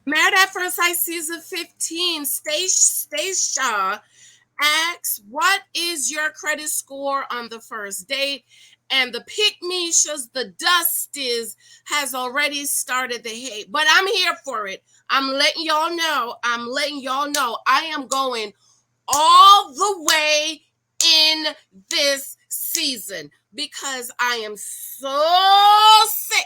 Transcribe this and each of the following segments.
Married at First Sight season 15, Stacia asks, what is your credit score on the first date? And the pick Mishas, the Dusties, has already started the hate. But I'm here for it. I'm letting y'all know. I am going all the way in this season because I am so sick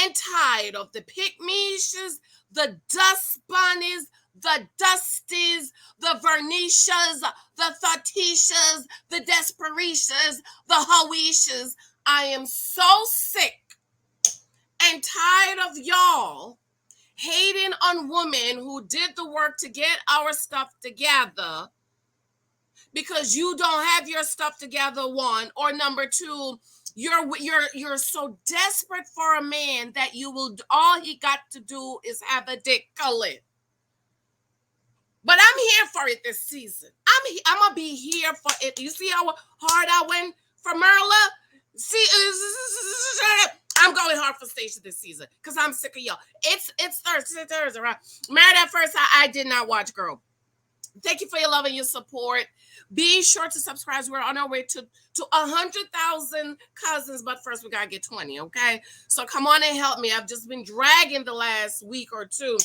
and tired of the pick-meshas, the dust bunnies, the dusties, the vernicias, the thotishas, the desperishas, the hoishas. I am so sick and tired of y'all hating on women who did the work to get our stuff together because you don't have your stuff together, one, or number two, you're so desperate for a man that you will, all he got to do is have a dick cullet. But I'm here for it this season. I'm gonna be here for it. You see how hard I went for Merla? See, I'm going hard for Stacia this season because I'm sick of y'all. It's Thursday, right? Married at First I did not watch, girl. Thank you for your love and your support. Be sure to subscribe. We're on our way to 100,000 cousins, but first we gotta get 20, okay? So come on and help me. I've just been dragging the last week or two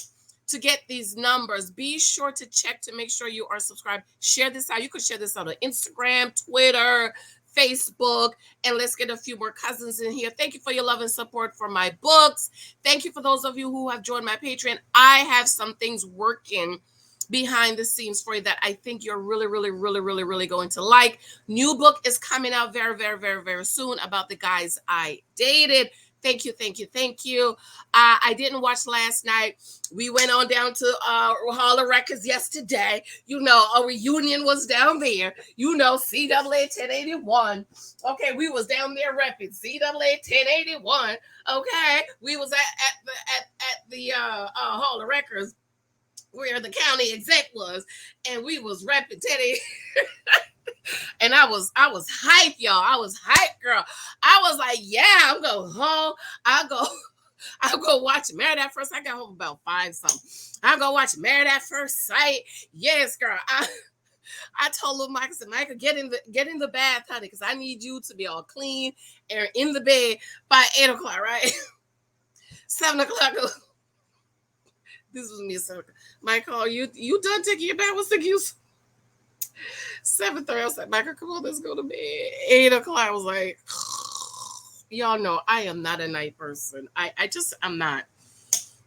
to get these numbers. Be sure to check to make sure you are subscribed. Share this out. You can share this out on Instagram, Twitter, Facebook, and let's get a few more cousins in here. Thank you for your love and support for my books. Thank you for those of you who have joined my Patreon. I have some things working behind the scenes for you that I think you're really going to like. New book is coming out very soon about the guys I dated. Thank you. I didn't watch last night. We went on down to Hall of Records yesterday. You know, a reunion was down there. You know, CWA 1081. Okay, we was down there repping CWA 1081. Okay, we was at the Hall of Records where the county exec was, and we was repping Teddy. And I was hype, y'all. I was hype, girl. I was like, yeah, I'm going home. I'll go watch Married at First. I got home about 5 something. I'll go watch Married at First Sight. Yes, girl. I told little Michael, I said, Michael, get in the bath, honey, because I need you to be all clean and in the bed by 8 o'clock, right? 7 o'clock. This was me at 7 o'clock. Michael, you done taking your bath? What's the use? 7:30, I was like, Michael, come on, let's go to bed. 8 o'clock, I was like, y'all know I am not a night person. I'm not.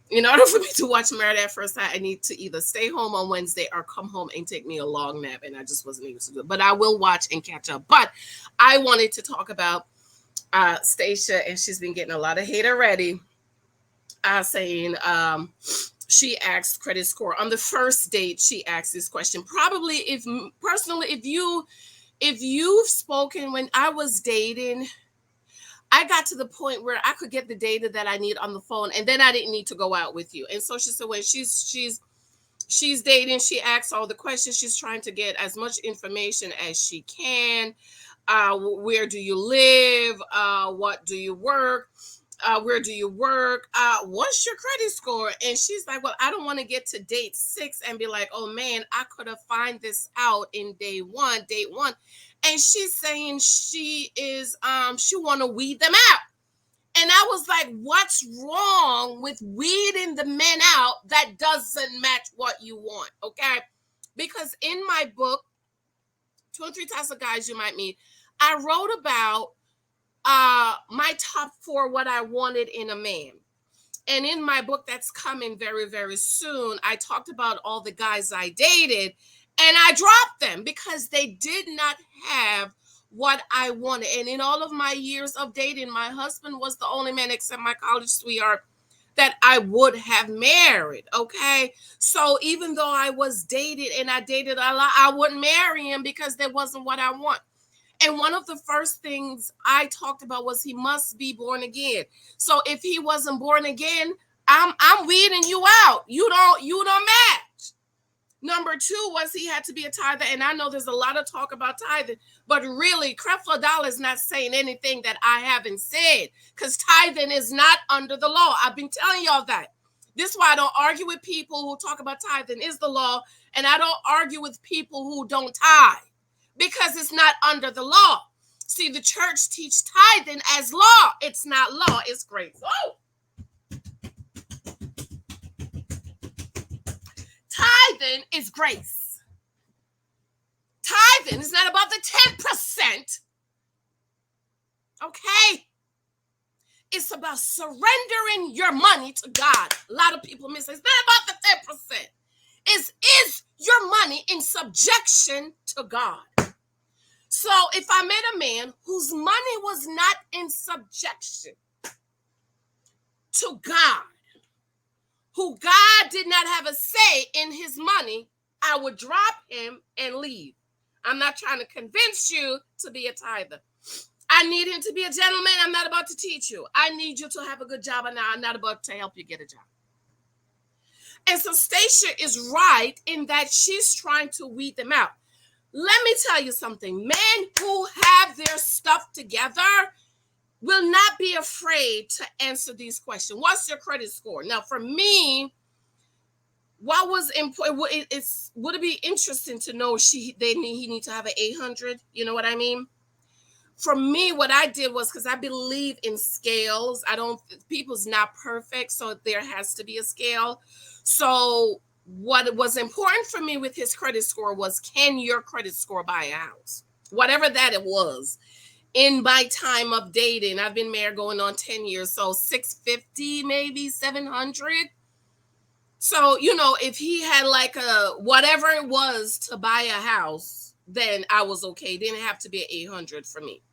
In order for me to watch Married at First Sight, I need to either stay home on Wednesday or come home and take me a long nap, and I just wasn't able to do it. But I will watch and catch up. But I wanted to talk about Stacia, and she's been getting a lot of hate already, saying she asked credit score on the first date. She asked this question. Probably, if you've spoken when I was dating, I got to the point where I could get the data that I need on the phone, and then I didn't need to go out with you. And so she said, when she's dating, she asks all the questions. She's trying to get as much information as she can. Where do you live? What do you work? Where do you work? What's your credit score? And she's like, well, I don't want to get to date 6 and be like, oh man, I could have found this out in date one. And she's saying she want to weed them out. And I was like, what's wrong with weeding the men out that doesn't match what you want? Okay. Because in my book, 2 or 3 types of guys you might meet, I wrote about my top 4 what I wanted in a man. And in my book that's coming very soon, I talked about all the guys I dated, and I dropped them because they did not have what I wanted. And in all of my years of dating, my husband was the only man except my college sweetheart that I would have married. Okay. So even though I was dated and I dated a lot, I wouldn't marry him because that wasn't what I want. And one of the first things I talked about was he must be born again. So if he wasn't born again, I'm weeding you out. You don't match. Number 2 was he had to be a tither. And I know there's a lot of talk about tithing, but really, Creflo Dollar is not saying anything that I haven't said, because tithing is not under the law. I've been telling y'all that. This is why I don't argue with people who talk about tithing is the law, and I don't argue with people who don't tithe because it's not under the law. See, the church teach tithing as law. It's not law, it's grace. Oh! Tithing is grace. Tithing is not about the 10%. Okay? It's about surrendering your money to God. A lot of people miss it. It's not about the 10%. Is your money in subjection to God? So if I met a man whose money was not in subjection to God, who God did not have a say in his money, I would drop him and leave. I'm not trying to convince you to be a tither. I need him to be a gentleman. I'm not about to teach you. I need you to have a good job, and I'm not about to help you get a job. And so STACIA is right in that she's trying to weed them out. Let me tell you something. Men who have their stuff together will not be afraid to answer these questions. What's your credit score? Now, for me, what was important? Would it be interesting to know he need to have an 800? You know what I mean? For me, what I did was, because I believe in scales. People's not perfect, so there has to be a scale. So what was important for me with his credit score was, can your credit score buy a house? Whatever that it was. In my time of dating, I've been married going on 10 years, so 650, maybe 700. So, if he had like a whatever it was to buy a house, then I was okay. It didn't have to be an 800 for me.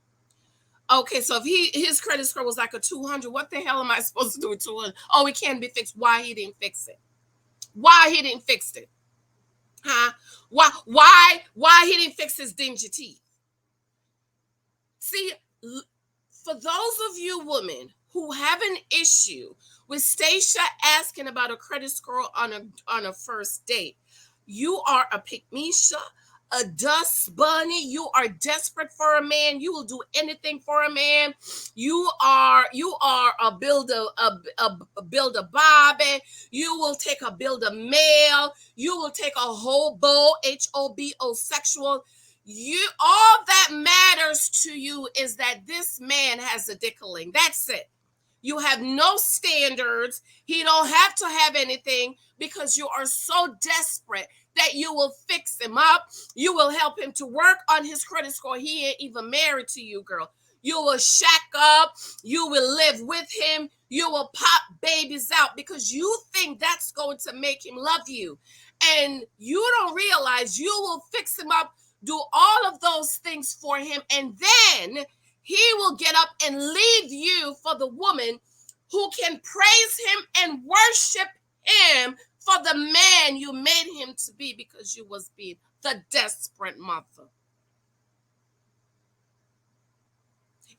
Okay, so if his credit score was like a 200, what the hell am I supposed to do with 200? Oh, it can't be fixed. Why he didn't fix it? Why he didn't fix it? Huh? Why he didn't fix his dingy teeth? See, for those of you women who have an issue with STACIA asking about a credit score on a first date, you are a pick-me-sha, a dust bunny. You are desperate for a man. You will do anything for a man. You are a builder Bobby. You will take a builder male. You will take a hobo, HOBO sexual. All that matters to you is that this man has a dickling. That's it. You have no standards. He don't have to have anything because you are so desperate that you will fix him up. You will help him to work on his credit score. He ain't even married to you, girl. You will shack up. You will live with him. You will pop babies out because you think that's going to make him love you. And you don't realize you will fix him up, do all of those things for him, and then he will get up and leave you for the woman who can praise him and worship him for the man you made him to be because you was being the desperate mother.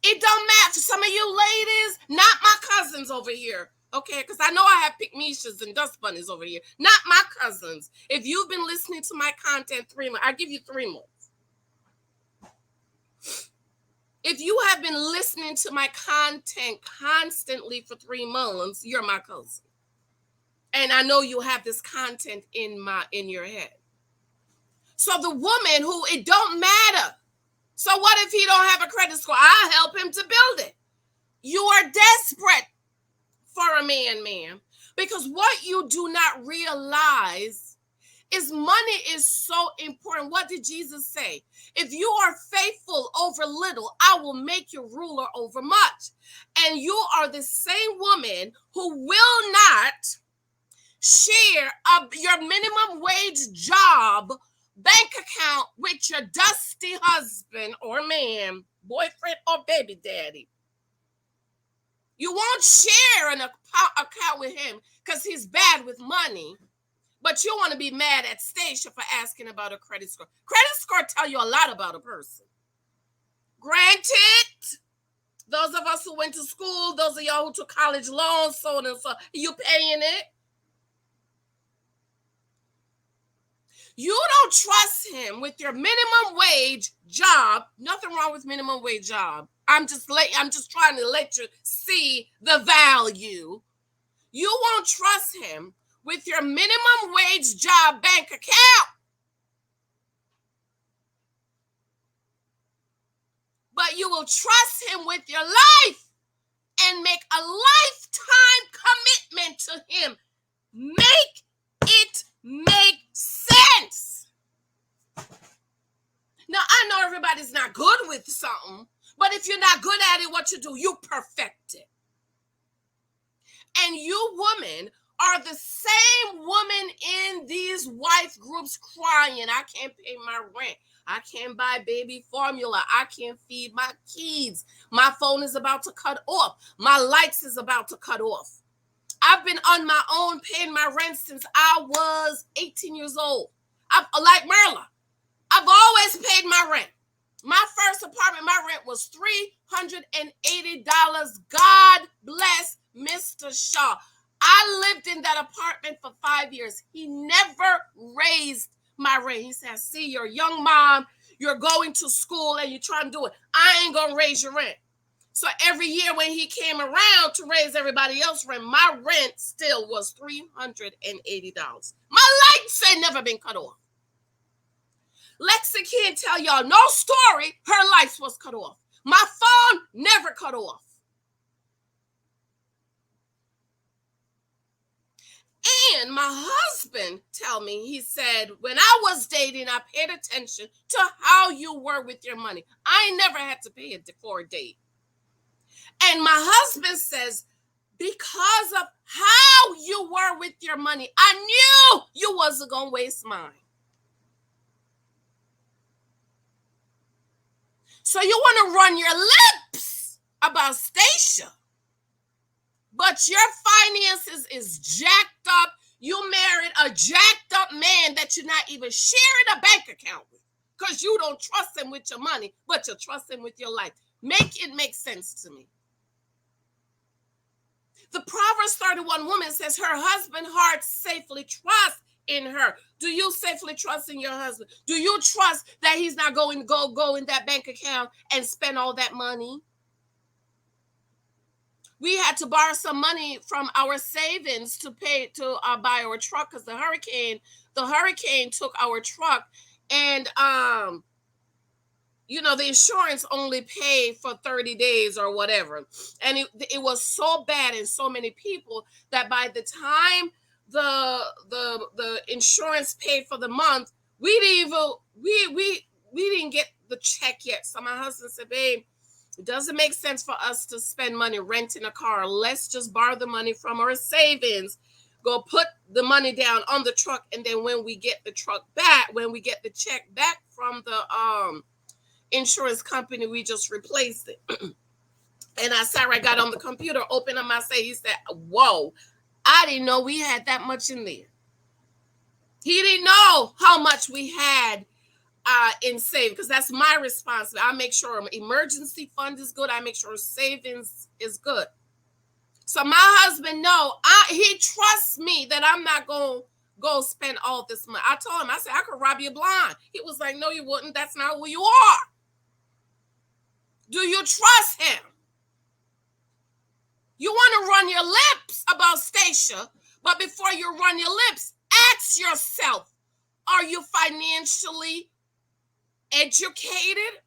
It don't matter. Some of you ladies, not my cousins over here, okay? Because I know I have pick-me-shas and dust bunnies over here. Not my cousins. If you've been listening to my content 3 months, I give you 3 months. If you have been listening to my content constantly for 3 months, you're my cousin. And I know you have this content in your head. So the woman who it don't matter. So what if he don't have a credit score? I'll help him to build it. You are desperate for a man, ma'am. Because what you do not realize is money is so important. What did Jesus say? If you are faithful over little, I will make you ruler over much. And you are the same woman who will not share your minimum wage job bank account with your dusty husband or man, boyfriend or baby daddy. You won't share an account with him because he's bad with money. But you want to be mad at STACIA for asking about a credit score. Credit score tell you a lot about a person. Granted, those of us who went to school, those of y'all who took college loans, so on and so, you paying it. You don't trust him with your minimum wage job. Nothing wrong with minimum wage job. I'm just trying to let you see the value. You won't trust him with your minimum wage job bank account. But you will trust him with your life and make a lifetime commitment to him. Make it make sense. Now, I know everybody's not good with something, but if you're not good at it, what you do, you perfect it. And you women are the same woman in these wife groups crying, I can't pay my rent. I can't buy baby formula. I can't feed my kids. My phone is about to cut off. My lights is about to cut off. I've been on my own paying my rent since I was 18 years old. Like Merla, I've always paid my rent. My first apartment, my rent was $380. God bless Mr. Shaw. I lived in that apartment for 5 years. He never raised my rent. He said, see, you're a young mom, you're going to school and you're trying to do it. I ain't going to raise your rent. So every year when he came around to raise everybody else's rent, my rent still was $380. My lights ain't never been cut off. Lexi can't tell y'all no story. Her lights was cut off. My phone never cut off. And my husband tell me, he said, when I was dating, I paid attention to how you were with your money. I never had to pay it for a date. And my husband says, because of how you were with your money, I knew you wasn't going to waste mine. So you want to run your lips about STACIA, but your finances is jacked up. You married a jacked up man that you're not even sharing a bank account with because you don't trust him with your money, but you trust him with your life. Make it make sense to me. The Proverbs 31 woman says her husband's heart safely trusts in her. Do you safely trust in your husband? Do you trust that he's not going to go in that bank account and spend all that money? We had to borrow some money from our savings to pay to buy our truck because the hurricane took our truck, and the insurance only paid for 30 days or whatever, and it was so bad and so many people that by the time the insurance paid for the month, we didn't get the check yet. So my husband said, babe, it doesn't make sense for us to spend money renting a car. Let's just borrow the money from our savings, go put the money down on the truck, and then when we get the check back from the insurance company, we just replaced it. And I got on the computer, opened up my savings. He said, whoa, I didn't know we had that much in there. He didn't know how much we had in savings, because that's my responsibility. I make sure emergency fund is good. I make sure savings is good. So my husband he trusts me that I'm not going to go spend all this money. I told him, I said, I could rob you blind. He was like, no, you wouldn't. That's not who you are. Do you trust him? You want to run your lips about STACIA, but before you run your lips, ask yourself, are you financially educated?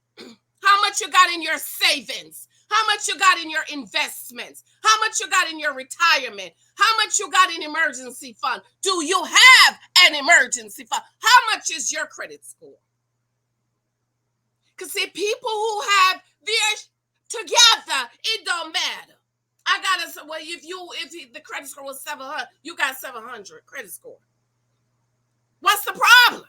How much you got in your savings? How much you got in your investments? How much you got in your retirement? How much you got in emergency fund? Do you have an emergency fund? How much is your credit score? Because see, people who have theirs together, it don't matter. I got to, well, if the credit score was 700, you got 700 credit score. What's the problem?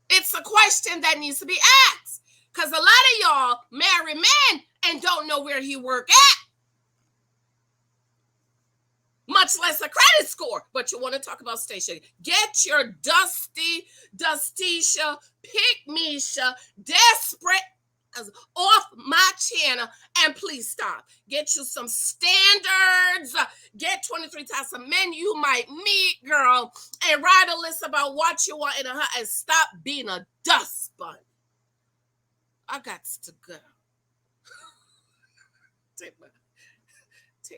It's a question that needs to be asked, because a lot of y'all marry men and don't know where he work at, much less a credit score. But you want to talk about STACIA. Get your Dustecia, Pick-Meisha, Desperate off my channel, and please stop. Get you some standards. Get 23 types of men you might meet, girl, and write a list about what you want in a hut, and stop being a dust bunny. I got to go. Take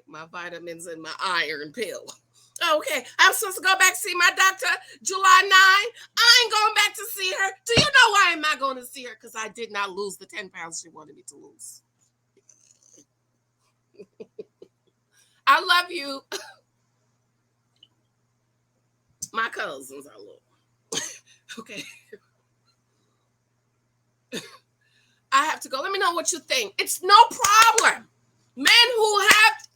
my vitamins and my iron pill. Okay, I'm supposed to go back to see my doctor July 9. I ain't going back to see her. Do you know why am I going to see her? Because I did not lose the 10 pounds she wanted me to lose. I love you. My cousins are little. Okay. I have to go. Let me know what you think. It's no problem. Men who have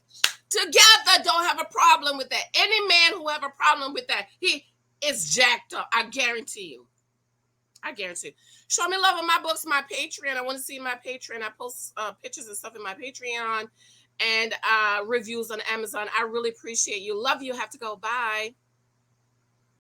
together don't have a problem with that. Any man who have a problem with that, he is jacked up. I guarantee you. I guarantee. Show me love on my books, my Patreon. I want to see my Patreon. I post pictures and stuff in my Patreon and reviews on Amazon. I really appreciate you. Love you. Have to go. Bye.